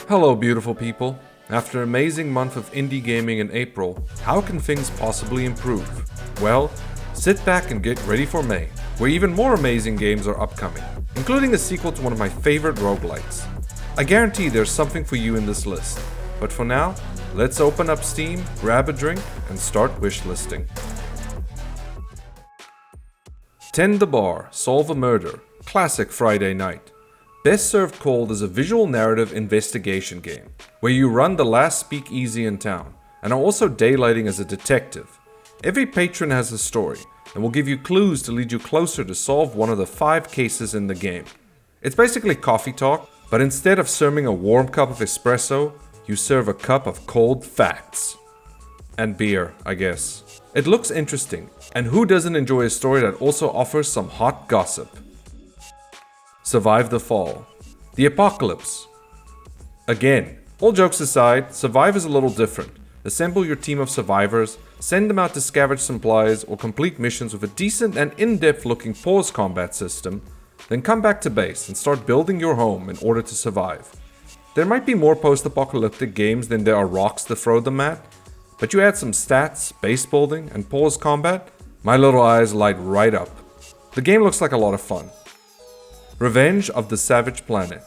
Hello beautiful people. After an amazing month of indie gaming in April, how can things possibly improve? Well, sit back and get ready for May, where even more amazing games are upcoming, including a sequel to one of my favorite roguelites. I guarantee there's something for you in this list, but for now, let's open up Steam, grab a drink, and start wishlisting. Tend the bar, solve a murder, classic Friday night. Best served cold is a visual narrative investigation game, where you run the last speakeasy in town, and are also daylighting as a detective. Every patron has a story, and will give you clues to lead you closer to solve one of the 5 cases in the game. It's basically coffee talk, but instead of serving a warm cup of espresso, you serve a cup of cold facts. And beer, I guess. It looks interesting, and who doesn't enjoy a story that also offers some hot gossip? Survive the Fall. The Apocalypse. Again, all jokes aside, Survive is a little different. Assemble your team of survivors, send them out to scavenge supplies or complete missions with a decent and in-depth looking pause combat system, then come back to base and start building your home in order to survive. There might be more post-apocalyptic games than there are rocks to throw them at, but you add some stats, base building, and pause combat, my little eyes light right up. The game looks like a lot of fun. Revenge of the Savage Planet.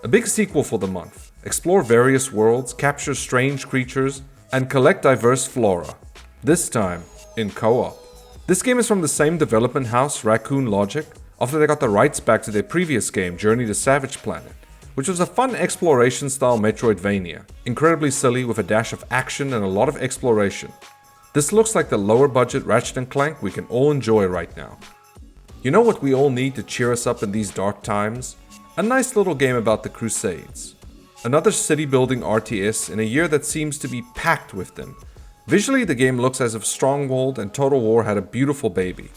A big sequel for the month. Explore various worlds, capture strange creatures, and collect diverse flora. This time, in co-op. This game is from the same development house, Raccoon Logic, after they got the rights back to their previous game, Journey to Savage Planet, which was a fun exploration-style Metroidvania, incredibly silly with a dash of action and a lot of exploration. This looks like the lower-budget Ratchet & Clank we can all enjoy right now. You know what we all need to cheer us up in these dark times? A nice little game about the Crusades. Another city-building RTS in a year that seems to be packed with them. Visually, the game looks as if Stronghold and Total War had a beautiful baby.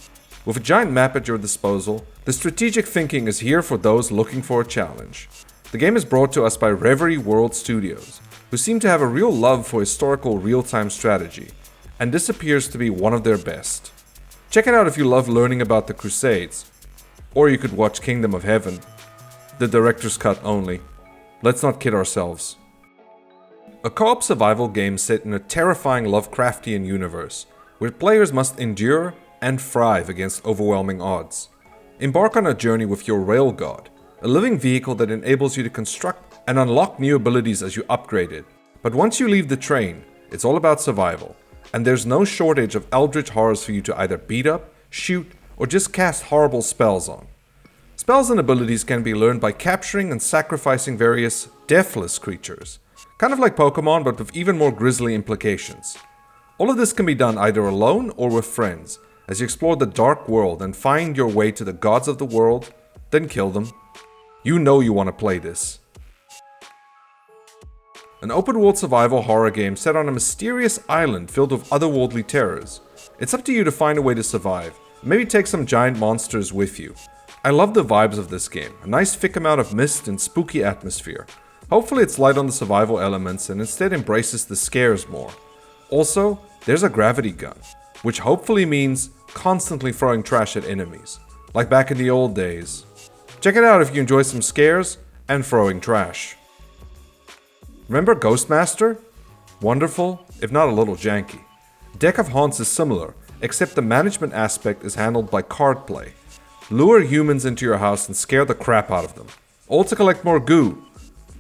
With a giant map at your disposal, the strategic thinking is here for those looking for a challenge. The game is brought to us by Reverie World Studios, who seem to have a real love for historical real-time strategy, and this appears to be one of their best. Check it out if you love learning about the Crusades. Or you could watch Kingdom of Heaven. The director's cut only. Let's not kid ourselves. A co-op survival game set in a terrifying Lovecraftian universe, where players must endure and thrive against overwhelming odds. Embark on a journey with your Railgod, a living vehicle that enables you to construct and unlock new abilities as you upgrade it. But once you leave the train, it's all about survival. And there's no shortage of eldritch horrors for you to either beat up, shoot, or just cast horrible spells on. Spells and abilities can be learned by capturing and sacrificing various deathless creatures. Kind of like Pokemon, but with even more grisly implications. All of this can be done either alone or with friends, as you explore the dark world and find your way to the gods of the world, then kill them. You know you want to play this. An open-world survival horror game set on a mysterious island filled with otherworldly terrors. It's up to you to find a way to survive, and maybe take some giant monsters with you. I love the vibes of this game, a nice thick amount of mist and spooky atmosphere. Hopefully it's light on the survival elements and instead embraces the scares more. Also, there's a gravity gun, which hopefully means constantly throwing trash at enemies, like back in the old days. Check it out if you enjoy some scares and throwing trash. Remember Ghostmaster? Wonderful, if not a little janky. Deck of Haunts is similar, except the management aspect is handled by card play. Lure humans into your house and scare the crap out of them. All to collect more goo.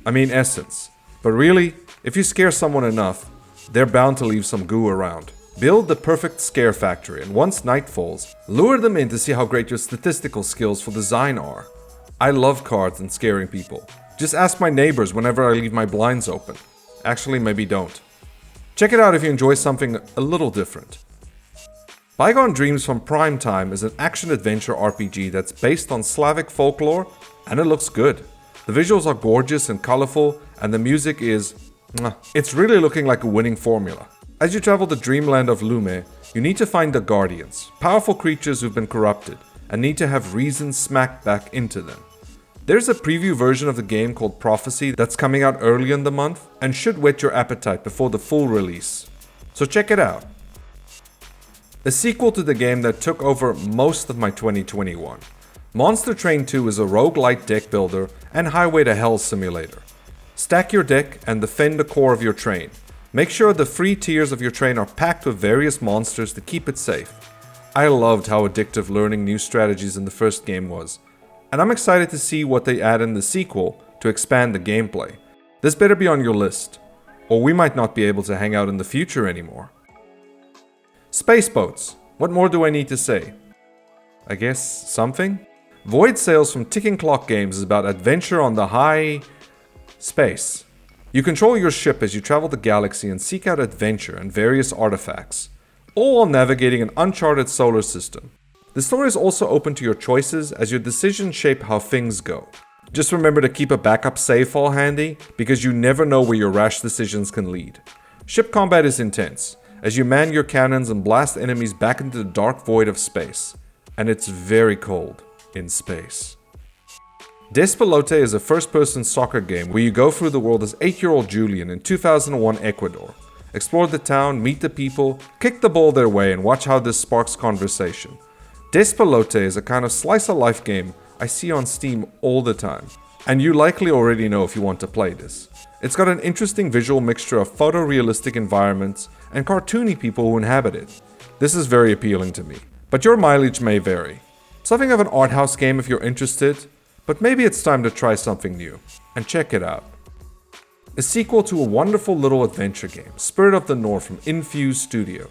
Essence. But really, if you scare someone enough, they're bound to leave some goo around. Build the perfect scare factory, and once night falls, lure them in to see how great your statistical skills for design are. I love cards and scaring people. Just ask my neighbors whenever I leave my blinds open. Actually, maybe don't. Check it out if you enjoy something a little different. Bygone Dreams from Primetime is an action-adventure RPG that's based on Slavic folklore, and it looks good. The visuals are gorgeous and colorful, and the music is... It's really looking like a winning formula. As you travel the dreamland of Lume, you need to find the Guardians, powerful creatures who've been corrupted, and need to have reason smacked back into them. There's a preview version of the game called Prophecy that's coming out early in the month and should whet your appetite before the full release. So check it out. A sequel to the game that took over most of my 2021. Monster Train 2 is a roguelite deck builder and Highway to Hell simulator. Stack your deck and defend the core of your train. Make sure the free tiers of your train are packed with various monsters to keep it safe. I loved how addictive learning new strategies in the first game was, and I'm excited to see what they add in the sequel to expand the gameplay. This better be on your list, or we might not be able to hang out in the future anymore. Space boats. What more do I need to say? I guess something? Void Sails from Ticking Clock Games is about adventure on the high space. You control your ship as you travel the galaxy and seek out adventure and various artifacts, all while navigating an uncharted solar system. The story is also open to your choices as your decisions shape how things go. Just remember to keep a backup save file handy, because you never know where your rash decisions can lead. Ship combat is intense, as you man your cannons and blast enemies back into the dark void of space. And it's very cold in space. Despelote is a first-person soccer game where you go through the world as 8-year-old Julian in 2001 Ecuador. Explore the town, meet the people, kick the ball their way, and watch how this sparks conversation. Despelote is a kind of slice-of-life game I see on Steam all the time, and you likely already know if you want to play this. It's got an interesting visual mixture of photorealistic environments and cartoony people who inhabit it. This is very appealing to me, but your mileage may vary. Something of an art house game if you're interested, but maybe it's time to try something new, and check it out. A sequel to a wonderful little adventure game, Spirit of the North from Infuse Studio.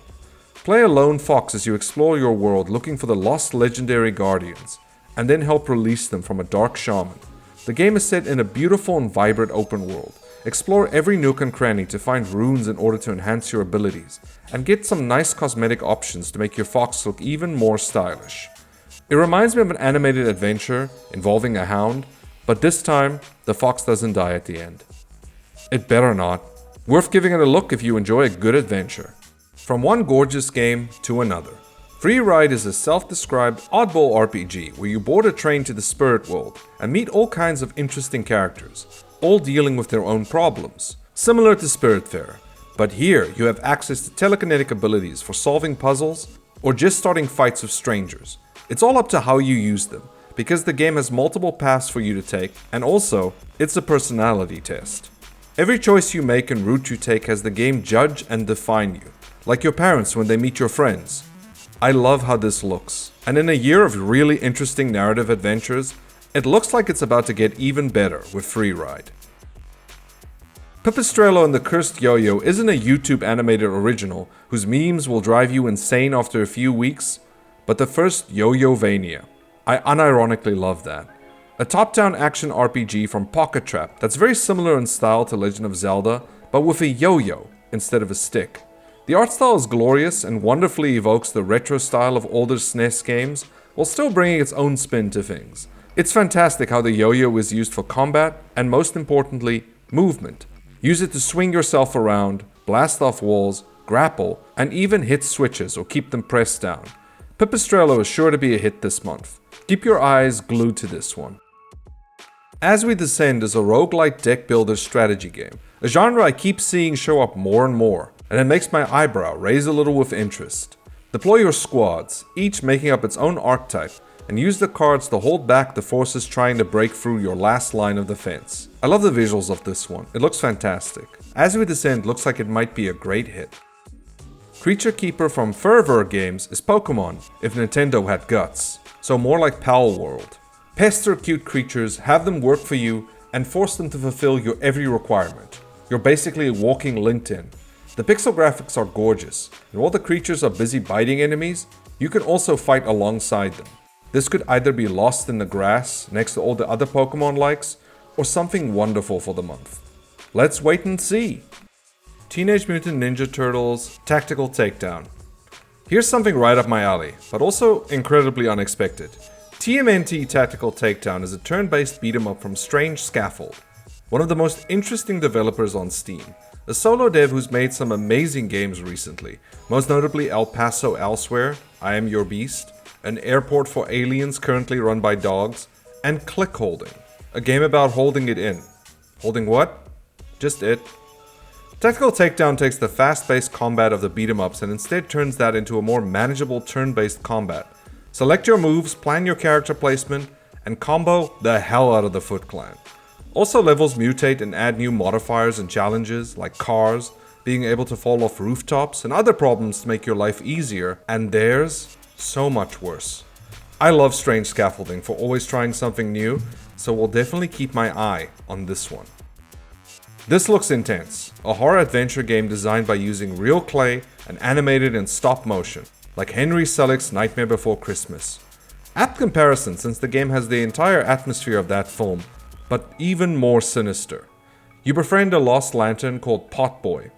Play a lone fox as you explore your world looking for the lost legendary guardians, and then help release them from a dark shaman. The game is set in a beautiful and vibrant open world. Explore every nook and cranny to find runes in order to enhance your abilities, and get some nice cosmetic options to make your fox look even more stylish. It reminds me of an animated adventure involving a hound, but this time, the fox doesn't die at the end. It better not. Worth giving it a look if you enjoy a good adventure. From one gorgeous game to another. Freeride is a self-described oddball RPG where you board a train to the spirit world and meet all kinds of interesting characters, all dealing with their own problems. Similar to Spiritfarer, but here you have access to telekinetic abilities for solving puzzles or just starting fights with strangers. It's all up to how you use them, because the game has multiple paths for you to take, and also, it's a personality test. Every choice you make and route you take has the game judge and define you, like your parents when they meet your friends. I love how this looks, and in a year of really interesting narrative adventures, it looks like it's about to get even better with Freeride. Pipistrello and the Cursed Yoyo isn't a YouTube animated original whose memes will drive you insane after a few weeks, but the first Yoyovania. I unironically love that. A top-down action RPG from Pocket Trap that's very similar in style to Legend of Zelda, but with a yo-yo instead of a stick. The art style is glorious and wonderfully evokes the retro style of older SNES games, while still bringing its own spin to things. It's fantastic how the yo-yo is used for combat, and most importantly, movement. Use it to swing yourself around, blast off walls, grapple, and even hit switches or keep them pressed down. Pipistrello is sure to be a hit this month. Keep your eyes glued to this one. As We Descend is a roguelite deck builder strategy game, a genre I keep seeing show up more and more, and it makes my eyebrow raise a little with interest. Deploy your squads, each making up its own archetype, and use the cards to hold back the forces trying to break through your last line of defense. I love the visuals of this one, it looks fantastic. As We Descend looks like it might be a great hit. Creature Keeper from Fervor Games is Pokemon, if Nintendo had guts, so more like Pal World. Pester cute creatures, have them work for you, and force them to fulfill your every requirement. You're basically a walking LinkedIn. The pixel graphics are gorgeous, and while the creatures are busy biting enemies, you can also fight alongside them. This could either be lost in the grass next to all the other Pokemon likes, or something wonderful for the month. Let's wait and see! Teenage Mutant Ninja Turtles Tactical Takedown. Here's something right up my alley, but also incredibly unexpected. TMNT Tactical Takedown is a turn-based beat-em-up from Strange Scaffold, one of the most interesting developers on Steam. A solo dev who's made some amazing games recently, most notably El Paso Elsewhere, I Am Your Beast, An Airport for Aliens currently run by dogs, and Click Holding, a game about holding it in. Holding what? Just it. Tactical Takedown takes the fast-paced combat of the beat-em-ups and instead turns that into a more manageable turn-based combat. Select your moves, plan your character placement, and combo the hell out of the Foot Clan. Also, levels mutate and add new modifiers and challenges, like cars, being able to fall off rooftops, and other problems to make your life easier, and theirs so much worse. I love strange scaffolding for always trying something new, so we'll definitely keep my eye on this one. This looks intense, a horror adventure game designed by using real clay and animated in stop motion, like Henry Selick's Nightmare Before Christmas. Apt comparison since the game has the entire atmosphere of that film, but even more sinister. You befriend a lost lantern called Potboy.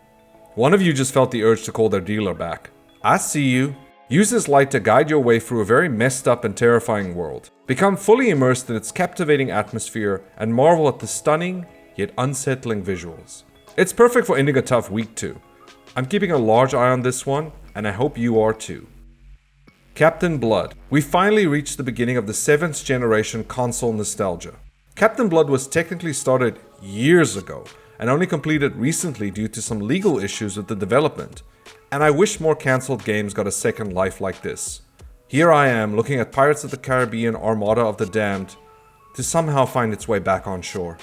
One of you just felt the urge to call their dealer back. I see you. Use this light to guide your way through a very messed up and terrifying world. Become fully immersed in its captivating atmosphere and marvel at the stunning, yet unsettling visuals. It's perfect for ending a tough week too. I'm keeping a large eye on this one, and I hope you are too. Captain Blood. We finally reached the beginning of the 7th generation console nostalgia. Captain Blood was technically started years ago, and only completed recently due to some legal issues with the development, and I wish more cancelled games got a second life like this. Here I am looking at Pirates of the Caribbean Armada of the Damned to somehow find its way back on shore.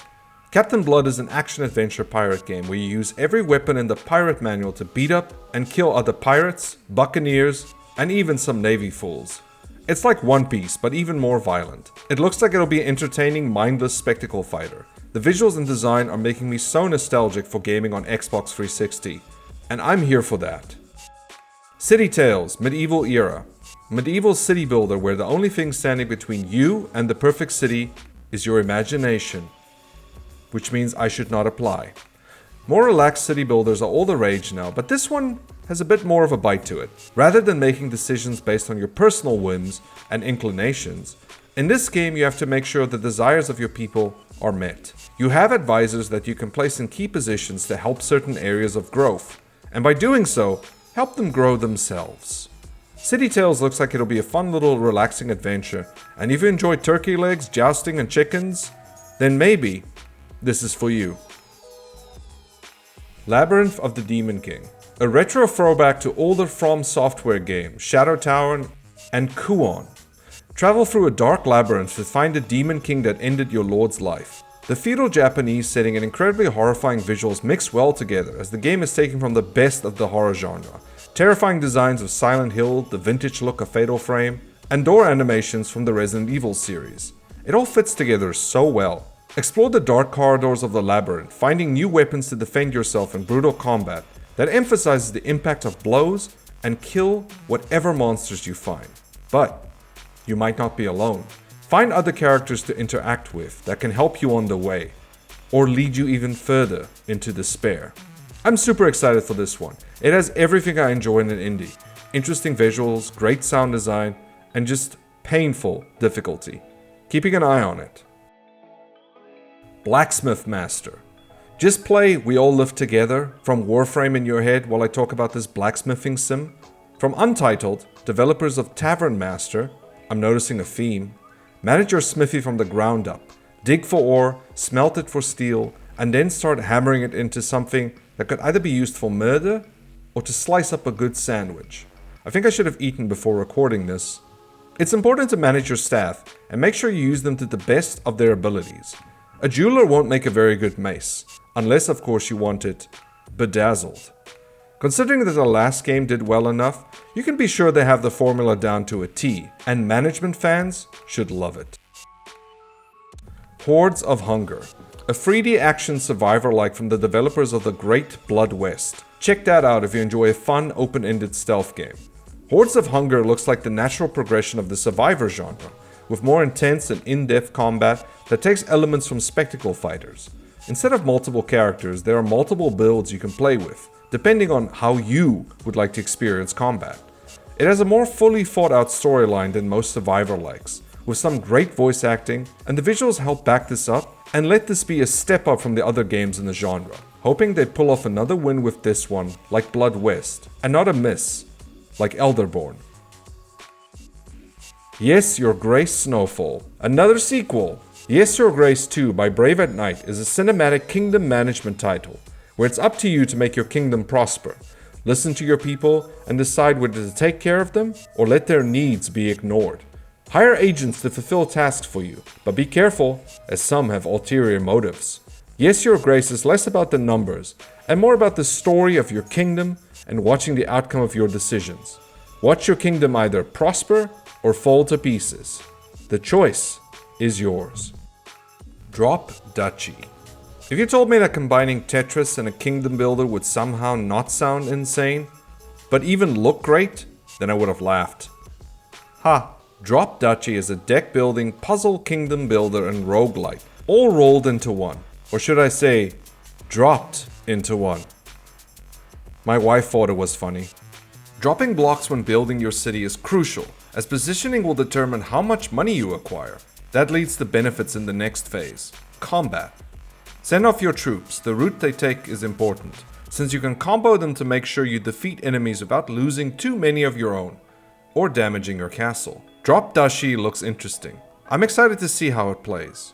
Captain Blood is an action-adventure pirate game where you use every weapon in the pirate manual to beat up and kill other pirates, buccaneers, and even some navy fools. It's like One Piece, but even more violent. It looks like it'll be an entertaining, mindless spectacle fighter. The visuals and design are making me so nostalgic for gaming on Xbox 360, and I'm here for that. City Tales, Medieval Era. Medieval city builder where the only thing standing between you and the perfect city is your imagination, which means I should not apply. More relaxed city builders are all the rage now, but this one has a bit more of a bite to it. Rather than making decisions based on your personal whims and inclinations, in this game you have to make sure the desires of your people are met. You have advisors that you can place in key positions to help certain areas of growth, and by doing so, help them grow themselves. City Tales looks like it'll be a fun little relaxing adventure, and if you enjoy turkey legs, jousting, and chickens, then maybe this is for you. Labyrinth of the Demon King. A retro throwback to older From Software games, Shadow Tower and Kuon. Travel through a dark labyrinth to find the Demon King that ended your lord's life. The feudal Japanese setting and incredibly horrifying visuals mix well together as the game is taken from the best of the horror genre. Terrifying designs of Silent Hill, the vintage look of Fatal Frame, and door animations from the Resident Evil series. It all fits together so well. Explore the dark corridors of the labyrinth, finding new weapons to defend yourself in brutal combat that emphasizes the impact of blows and kill whatever monsters you find. But you might not be alone. Find other characters to interact with that can help you on the way, or lead you even further into despair. I'm super excited for this one. It has everything I enjoy in an indie. Interesting visuals, great sound design, and just painful difficulty. Keeping an eye on it. Blacksmith Master. Just play We All Live Together from Warframe in your head while I talk about this blacksmithing sim. From Untitled, developers of Tavern Master, I'm noticing a theme. Manage your smithy from the ground up. Dig for ore, smelt it for steel, and then start hammering it into something that could either be used for murder or to slice up a good sandwich. I think I should have eaten before recording this. It's important to manage your staff and make sure you use them to the best of their abilities. A jeweler won't make a very good mace, unless of course you want it bedazzled. Considering that the last game did well enough, you can be sure they have the formula down to a T, and management fans should love it. Hordes of Hunger. A 3D action survivor-like from the developers of the Great Blood West. Check that out if you enjoy a fun, open-ended stealth game. Hordes of Hunger looks like the natural progression of the survivor genre, with more intense and in-depth combat that takes elements from spectacle fighters. Instead of multiple characters, there are multiple builds you can play with, depending on how you would like to experience combat. It has a more fully thought out storyline than most survivor likes, with some great voice acting, and the visuals help back this up and let this be a step up from the other games in the genre. Hoping they'd pull off another win with this one, like Blood West, and not a miss, like Elderborn. Yes, Your Grace Snowfall. Another sequel. Yes, Your Grace 2 by Brave at Night is a cinematic kingdom management title, where it's up to you to make your kingdom prosper, listen to your people, and decide whether to take care of them or let their needs be ignored. Hire agents to fulfill tasks for you, but be careful, as some have ulterior motives. Yes, your grace is less about the numbers, and more about the story of your kingdom and watching the outcome of your decisions. Watch your kingdom either prosper or fall to pieces. The choice is yours. Drop Duchy. If you told me that combining Tetris and a kingdom builder would somehow not sound insane, but even look great, then I would have laughed. Ha! Drop Duchy is a deck building, puzzle kingdom builder, and roguelite, all rolled into one. Or should I say, dropped into one. My wife thought it was funny. Dropping blocks when building your city is crucial, as positioning will determine how much money you acquire. That leads to benefits in the next phase, combat. Send off your troops, the route they take is important, since you can combo them to make sure you defeat enemies without losing too many of your own, or damaging your castle. Drop Duchy looks interesting. I'm excited to see how it plays.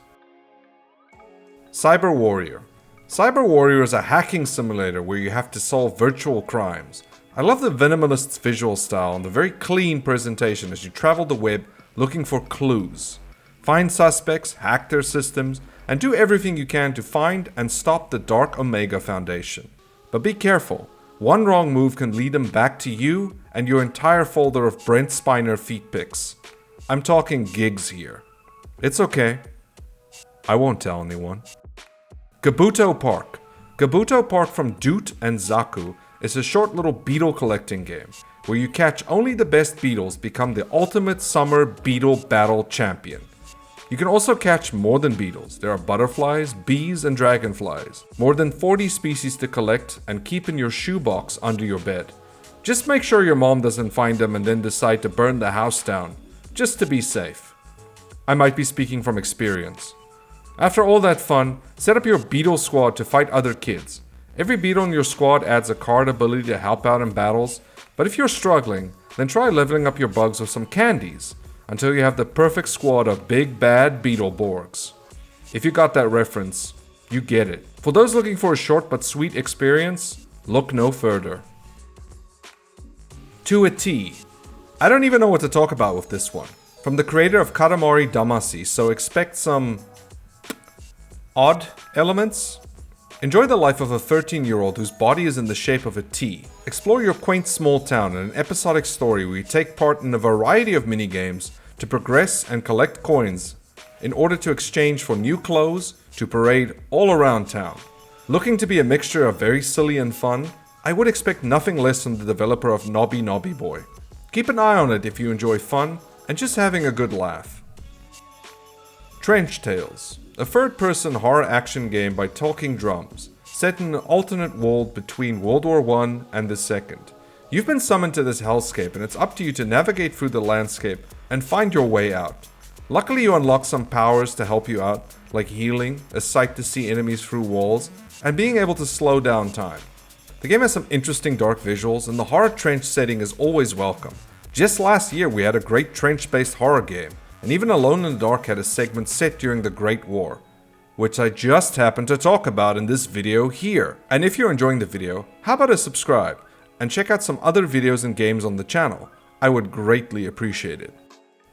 Cyber Warrior. Cyber Warrior is a hacking simulator where you have to solve virtual crimes. I love the Venomolist's visual style and the very clean presentation as you travel the web looking for clues. Find suspects, hack their systems, and do everything you can to find and stop the Dark Omega Foundation. But be careful, one wrong move can lead them back to you and your entire folder of Brent Spiner feet pics. I'm talking gigs here. It's okay. I won't tell anyone. Kabuto Park. Kabuto Park from Duchy and Zaku is a short little beetle collecting game where you catch only the best beetles become the ultimate summer beetle battle champion. You can also catch more than beetles. There are butterflies, bees, and dragonflies. More than 40 species to collect and keep in your shoebox under your bed. Just make sure your mom doesn't find them and then decide to burn the house down, just to be safe. I might be speaking from experience. After all that fun, set up your beetle squad to fight other kids. Every beetle in your squad adds a card ability to help out in battles, but if you're struggling, then try leveling up your bugs with some candies, until you have the perfect squad of big bad Beetleborgs. If you got that reference, you get it. For those looking for a short but sweet experience, look no further. To a T. I don't even know what to talk about with this one. From the creator of Katamari Damacy, so expect some odd elements. Enjoy the life of a 13-year-old whose body is in the shape of a T. Explore your quaint small town in an episodic story where you take part in a variety of minigames to progress and collect coins in order to exchange for new clothes to parade all around town. Looking to be a mixture of very silly and fun, I would expect nothing less from the developer of Nobby Nobby Boy. Keep an eye on it if you enjoy fun and just having a good laugh. Trench Tales. A third-person horror action game by Talking Drums, set in an alternate world between World War I and the Second. You've been summoned to this hellscape and it's up to you to navigate through the landscape and find your way out. Luckily you unlock some powers to help you out, like healing, a sight to see enemies through walls, and being able to slow down time. The game has some interesting dark visuals and the horror trench setting is always welcome. Just last year we had a great trench-based horror game, and even Alone in the Dark had a segment set during the Great War, which I just happened to talk about in this video here. And if you're enjoying the video, how about a subscribe, and check out some other videos and games on the channel. I would greatly appreciate it.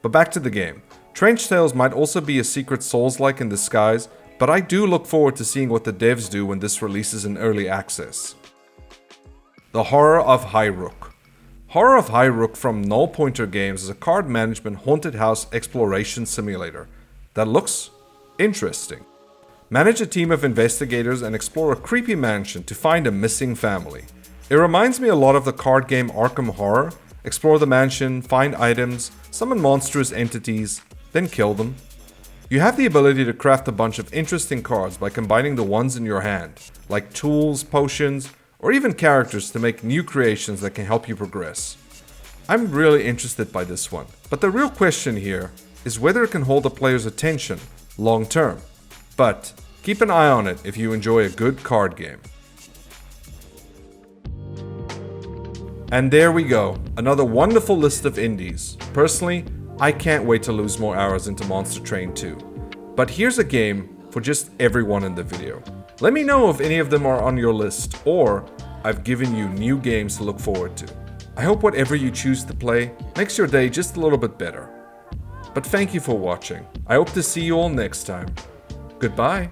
But back to the game. Trench Tales might also be a secret Souls-like in disguise, but I do look forward to seeing what the devs do when this releases in early access. The Horror of Highrook. Horror of Highrook from Null Pointer Games is a card management haunted house exploration simulator that looks interesting. Manage a team of investigators and explore a creepy mansion to find a missing family. It reminds me a lot of the card game Arkham Horror. Explore the mansion, find items, summon monstrous entities, then kill them. You have the ability to craft a bunch of interesting cards by combining the ones in your hand, like tools, potions, or even characters to make new creations that can help you progress. I'm really interested by this one, but the real question here is whether it can hold the player's attention long term. But keep an eye on it if you enjoy a good card game. And there we go, another wonderful list of indies. Personally, I can't wait to lose more hours into Monster Train 2. But here's a game for just everyone in the video. Let me know if any of them are on your list, or I've given you new games to look forward to. I hope whatever you choose to play makes your day just a little bit better. But thank you for watching. I hope to see you all next time. Goodbye.